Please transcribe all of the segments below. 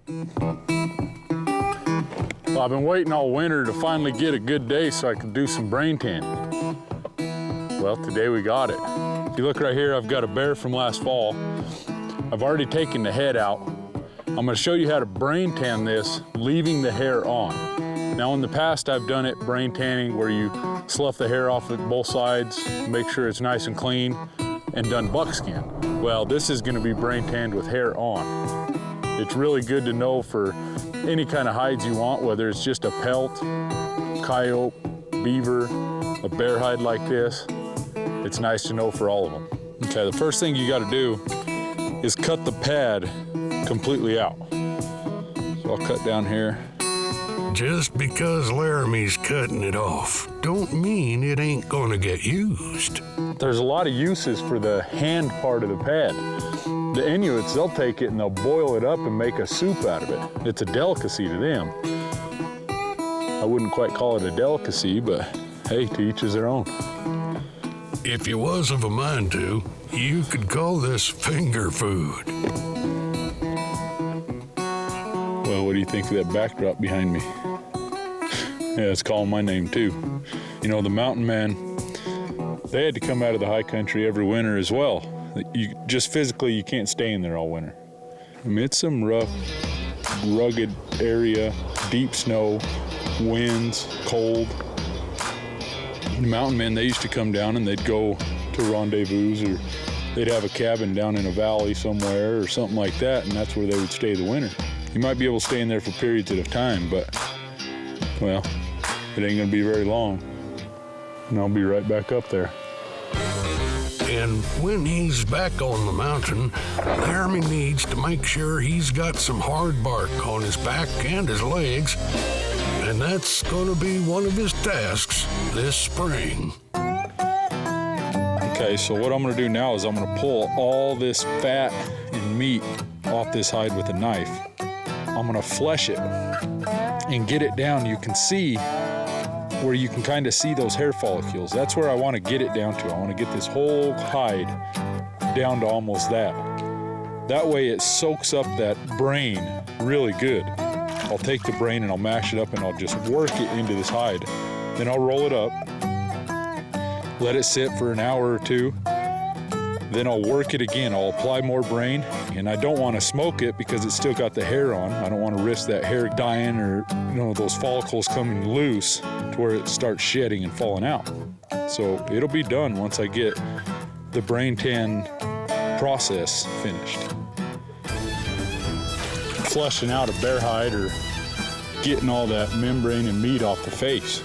Well, I've been waiting all winter to finally get a good day so I can do some brain tanning. Well, today we got it. If you look right here, I've got a bear from last fall. I've already taken the head out. I'm gonna show you how to brain tan this, leaving the hair on. Now in the past, I've done it brain tanning where you slough the hair off at both sides, make sure it's nice and clean, and done buckskin. Well, this is gonna be brain tanned with hair on. It's really good to know for any kind of hides you want, whether it's just a pelt, coyote, beaver, a bear hide like this. It's nice to know for all of them. Okay, the first thing you gotta do is cut the pad completely out. So I'll cut down here. Just because Laramy's cutting it off don't mean it ain't gonna get used. There's a lot of uses for the hand part of the pad. The Inuits, they'll take it and they'll boil it up and make a soup out of it. It's a delicacy to them. I wouldn't quite call it a delicacy, but hey, to each is their own. If you was of a mind to, you could call this finger food. Well, what do you think of that backdrop behind me? Yeah, it's calling my name too. You know, the mountain man, they had to come out of the high country every winter as well. You just physically, you can't stay in there all winter. I mean, it's some rough, rugged area, deep snow, winds, cold. The mountain men, they used to come down and they'd go to rendezvous, or they'd have a cabin down in a valley somewhere or something like that, and that's where they would stay the winter. You might be able to stay in there for periods at a time, but, well, it ain't gonna be very long. And I'll be right back up there. And when he's back on the mountain, Laramy needs to make sure he's got some hard bark on his back and his legs, and that's gonna be one of his tasks this spring. Okay, so what I'm gonna do now is I'm gonna pull all this fat and meat off this hide with a knife. I'm gonna flesh it and get it down. You can see where you can kind of see those hair follicles. That's where I want to get it down to. I want to get this whole hide down to almost that. That way it soaks up that brain really good. I'll take the brain and I'll mash it up and I'll just work it into this hide. Then I'll roll it up, let it sit for an hour or two. Then I'll work it again. I'll apply more brain, and I don't want to smoke it because it's still got the hair on. I don't want to risk that hair dying or, you know, those follicles coming loose to where it starts shedding and falling out. So it'll be done once I get the brain tan process finished. Flushing out a bear hide or getting all that membrane and meat off the face.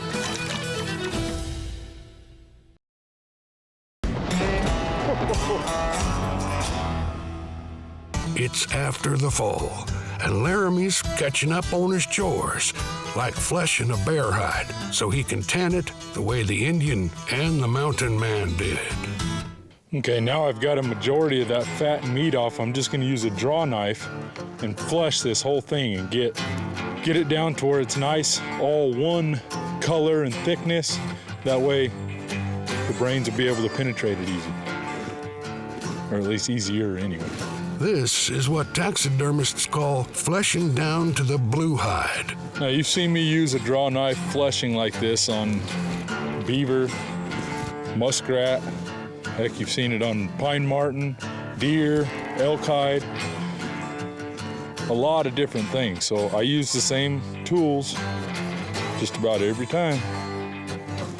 It's after the fall, and Laramy's catching up on his chores, like fleshing a bear hide so he can tan it the way the Indian and the mountain man did. Okay, now I've got a majority of that fat and meat off. I'm just gonna use a draw knife and flesh this whole thing and get it down to where it's nice, all one color and thickness. That way the brains will be able to penetrate it easy. Or at least easier anyway. This is what taxidermists call fleshing down to the blue hide. Now you've seen me use a draw knife fleshing like this on beaver, muskrat, heck, you've seen it on pine marten, deer, elk hide, a lot of different things. So I use the same tools just about every time.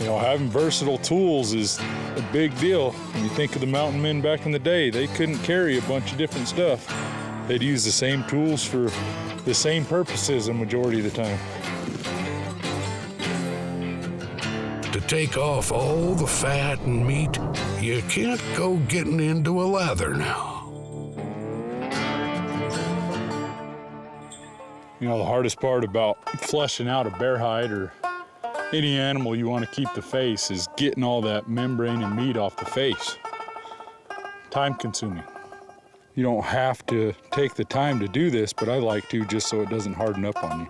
You know, having versatile tools is a big deal. When you think of the mountain men back in the day, they couldn't carry a bunch of different stuff. They'd use the same tools for the same purposes a majority of the time. To take off all the fat and meat, you can't go getting into a lather now. You know, the hardest part about fleshing out a bear hide or any animal you want to keep the face is getting all that membrane and meat off the face. Time consuming. You don't have to take the time to do this, but I like to just so it doesn't harden up on you.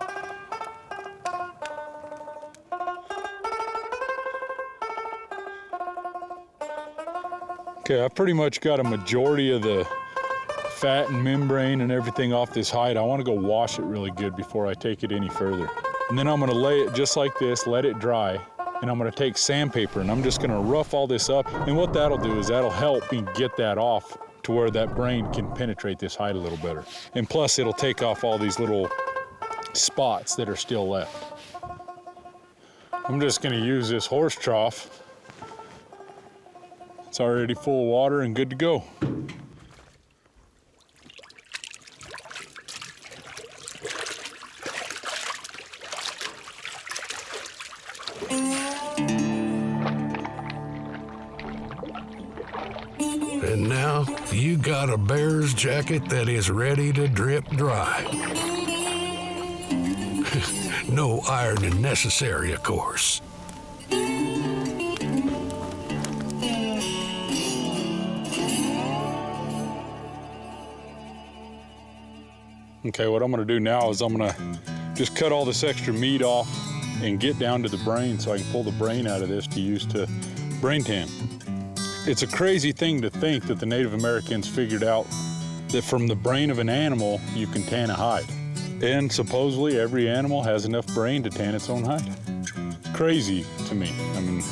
Okay, I've pretty much got a majority of the fat and membrane and everything off this hide, I want to go wash it really good before I take it any further. And then I'm going to lay it just like this, let it dry, and I'm going to take sandpaper and I'm just going to rough all this up. And what that'll do is that'll help me get that off to where that brain can penetrate this hide a little better. And plus it'll take off all these little spots that are still left. I'm just going to use this horse trough. It's already full of water and good to go. And now you got a bear's jacket that is ready to drip dry. No ironing necessary, of course. Okay, what I'm gonna do now is I'm gonna just cut all this extra meat off and get down to the brain so I can pull the brain out of this to use to brain tan. It's a crazy thing to think that the Native Americans figured out that from the brain of an animal, you can tan a hide. And supposedly every animal has enough brain to tan its own hide. Crazy to me. I mean,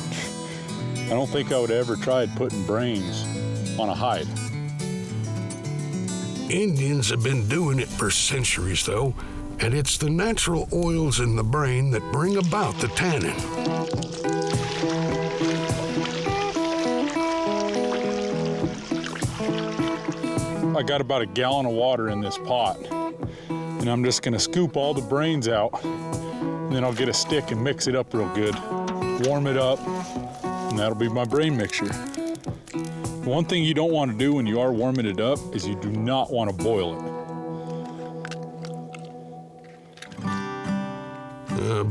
I don't think I would ever tried putting brains on a hide. Indians have been doing it for centuries, though, and it's the natural oils in the brain that bring about the tanning. I got about a gallon of water in this pot, and I'm just gonna scoop all the brains out, and then I'll get a stick and mix it up real good, warm it up, and that'll be my brain mixture. One thing you don't want to do when you are warming it up is you do not want to boil it.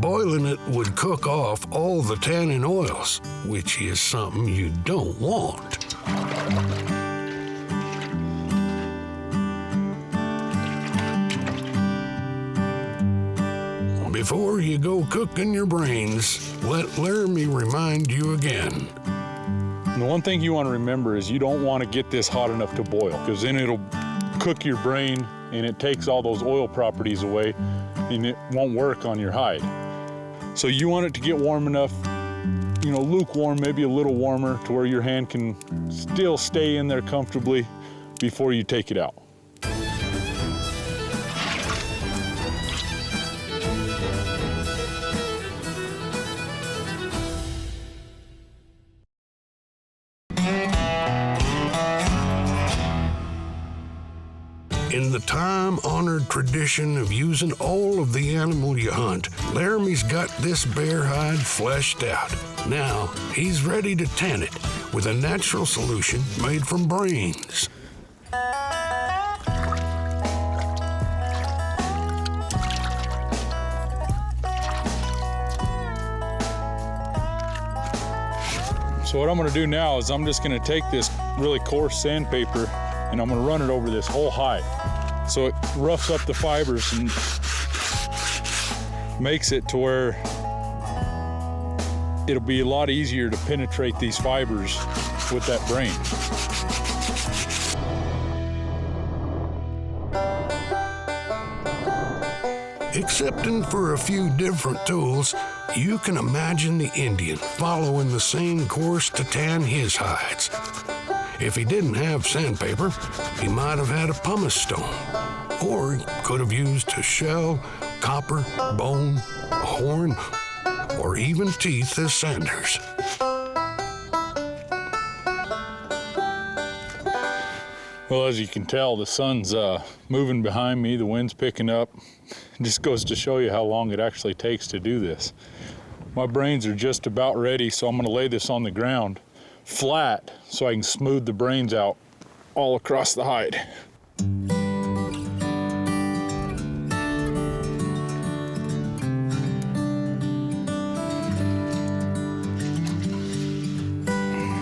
Boiling it would cook off all the tannin oils, which is something you don't want. Before you go cooking your brains, let Laramy remind you again. And the one thing you want to remember is you don't want to get this hot enough to boil, because then it'll cook your brain and it takes all those oil properties away and it won't work on your hide. So you want it to get warm enough, you know, lukewarm, maybe a little warmer, to where your hand can still stay in there comfortably before you take it out. In the time-honored tradition of using all of the animal you hunt, Laramy's got this bear hide fleshed out. Now, he's ready to tan it with a natural solution made from brains. So what I'm gonna do now is I'm just gonna take this really coarse sandpaper and I'm gonna run it over this whole hide. So it roughs up the fibers and makes it to where it'll be a lot easier to penetrate these fibers with that brain. Excepting for a few different tools, you can imagine the Indian following the same course to tan his hides. If he didn't have sandpaper, he might have had a pumice stone, or he could have used a shell, copper, bone, a horn, or even teeth as sanders. Well, as you can tell, the sun's moving behind me, the wind's picking up. It just goes to show you how long it actually takes to do this. My brains are just about ready, so I'm gonna lay this on the ground flat so I can smooth the brains out all across the hide.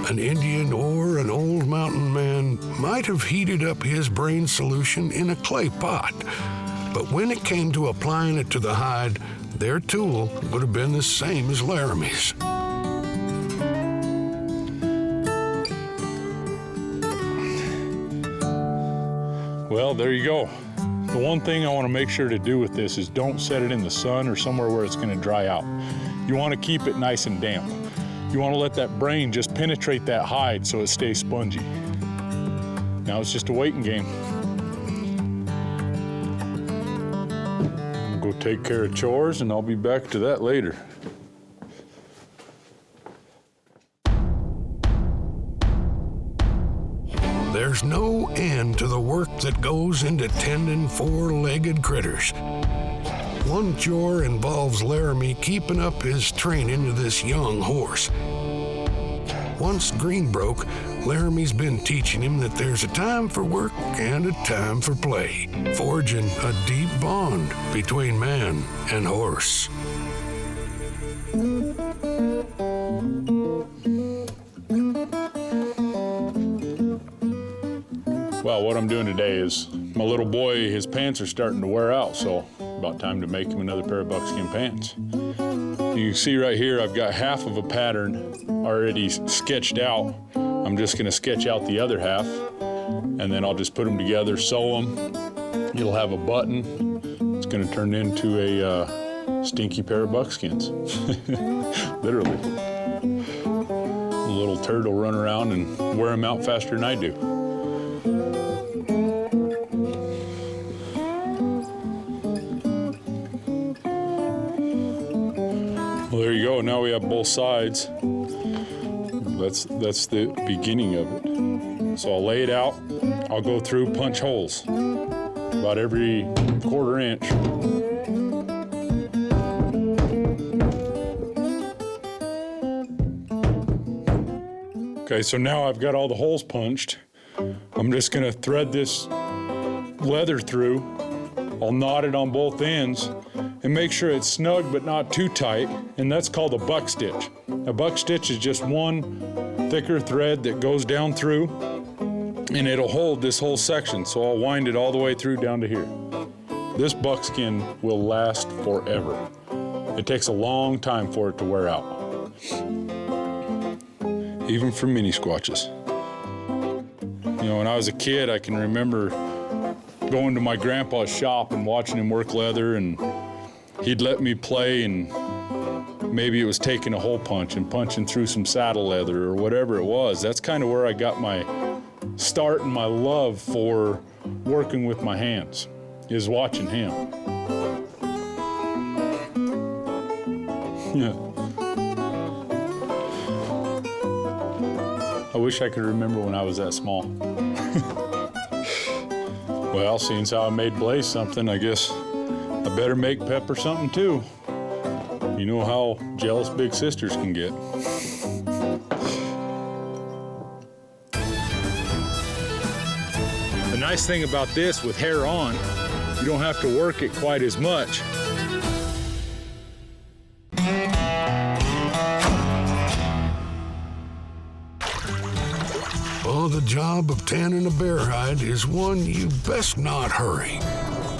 An Indian or an old mountain man might have heated up his brain solution in a clay pot, but when it came to applying it to the hide, their tool would have been the same as Laramy's. Well, there you go. The one thing I want to make sure to do with this is don't set it in the sun or somewhere where it's going to dry out. You want to keep it nice and damp. You want to let that brain just penetrate that hide so it stays spongy. Now it's just a waiting game. I'll go take care of chores and I'll be back to that later. There's no end to the work that goes into tending four-legged critters. One chore involves Laramy keeping up his training of this young horse. Once Green broke, Laramy's been teaching him that there's a time for work and a time for play, forging a deep bond between man and horse. Well, what I'm doing today is my little boy, his pants are starting to wear out, so about time to make him another pair of buckskin pants. You can see right here, I've got half of a pattern already sketched out. I'm just gonna sketch out the other half, and then I'll just put them together, sew them. It'll have a button. It's gonna turn into a stinky pair of buckskins, literally. A little turd will run around and wear them out faster than I do. Well, there you go. Now we have both sides. That's the beginning of it. So I'll lay it out. I'll go through, punch holes about every 1/4 inch. Okay, so now I've got all the holes punched. I'm just gonna thread this leather through. I'll knot it on both ends and make sure it's snug but not too tight, and that's called a buck stitch. A buck stitch is just one thicker thread that goes down through, and it'll hold this whole section, so I'll wind it all the way through down to here. This buckskin will last forever. It takes a long time for it to wear out, even for mini squatches. You know, when I was a kid, I can remember going to my grandpa's shop and watching him work leather, and he'd let me play, and maybe it was taking a hole punch and punching through some saddle leather or whatever it was. That's kind of where I got my start and my love for working with my hands, is watching him. Yeah. I wish I could remember when I was that small. Well, seeing as how I made Blaze something, I guess I better make Pepper something too. You know how jealous big sisters can get. The nice thing about this with hair on, you don't have to work it quite as much. Oh, the job of tanning a bear hide is one you best not hurry.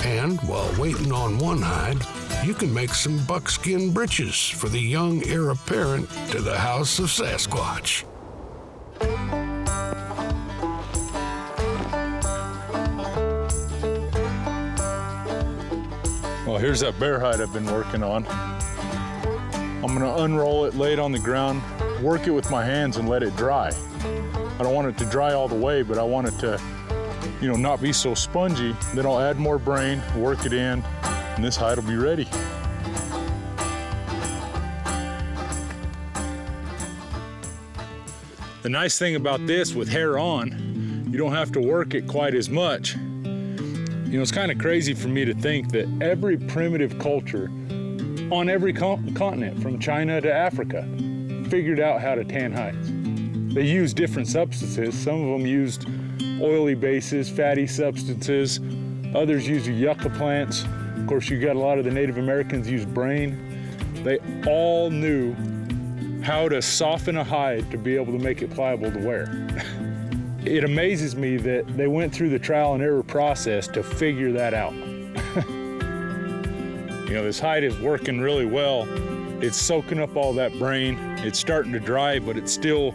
And while waiting on one hide, you can make some buckskin breeches for the young heir apparent to the house of Sasquatch. Well, here's that bear hide I've been working on. I'm gonna unroll it, lay it on the ground, work it with my hands and let it dry. I don't want it to dry all the way, but I want it to, you know, not be so spongy. Then I'll add more brain, work it in, and this hide will be ready. The nice thing about this with hair on, you don't have to work it quite as much. You know, it's kind of crazy for me to think that every primitive culture on every continent, from China to Africa, figured out how to tan hides. They used different substances. Some of them used oily bases, fatty substances. Others used yucca plants. Of course, you got a lot of the Native Americans use brain. They all knew how to soften a hide to be able to make it pliable to wear. It amazes me that they went through the trial and error process to figure that out. You know, this hide is working really well. It's soaking up all that brain. It's starting to dry, but it's still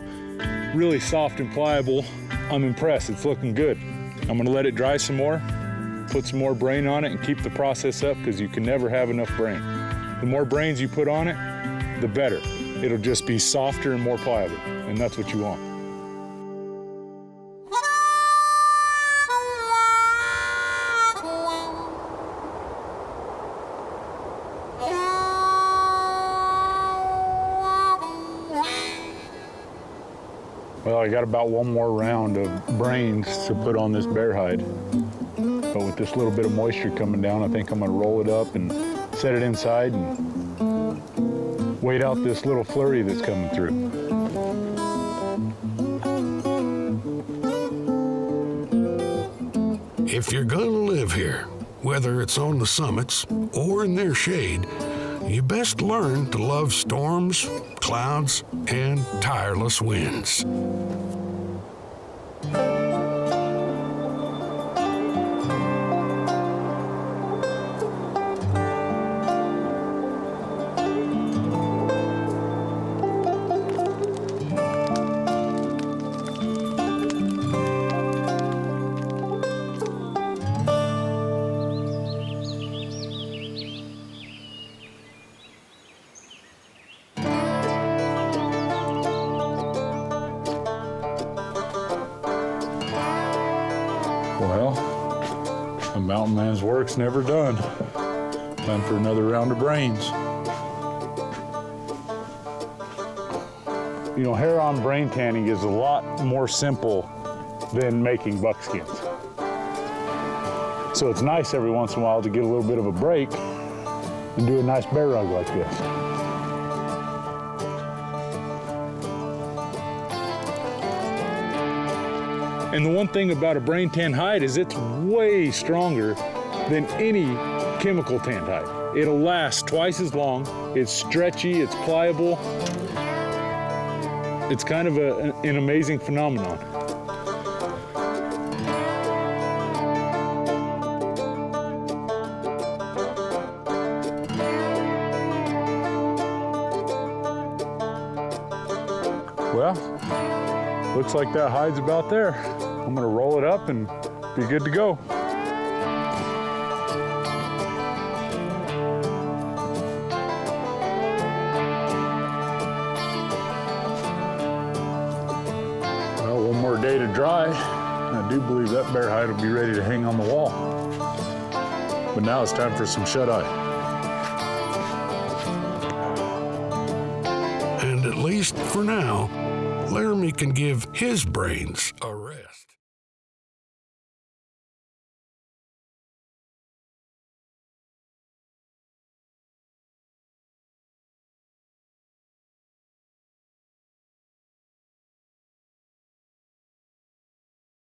really soft and pliable. I'm impressed, it's looking good. I'm gonna let it dry some more, put some more brain on it, and keep the process up, because you can never have enough brain. The more brains you put on it, the better. It'll just be softer and more pliable, and that's what you want. Well, I got about one more round of brains to put on this bear hide. But with this little bit of moisture coming down, I think I'm gonna roll it up and set it inside and wait out this little flurry that's coming through. If you're gonna live here, whether it's on the summits or in their shade, you best learn to love storms, clouds, and tireless winds. Well, a mountain man's work's never done. Time for another round of brains. You know, hair-on brain tanning is a lot more simple than making buckskins. So it's nice every once in a while to get a little bit of a break and do a nice bear rug like this. And the one thing about a brain tan hide is it's way stronger than any chemical tanned hide. It'll last twice as long. It's stretchy, it's pliable. It's kind of an amazing phenomenon. Well, looks like that hide's about there. I'm gonna roll it up and be good to go. Well, one more day to dry. I do believe that bear hide will be ready to hang on the wall. But now it's time for some shut-eye. And at least for now, Laramy can give his brains a rest.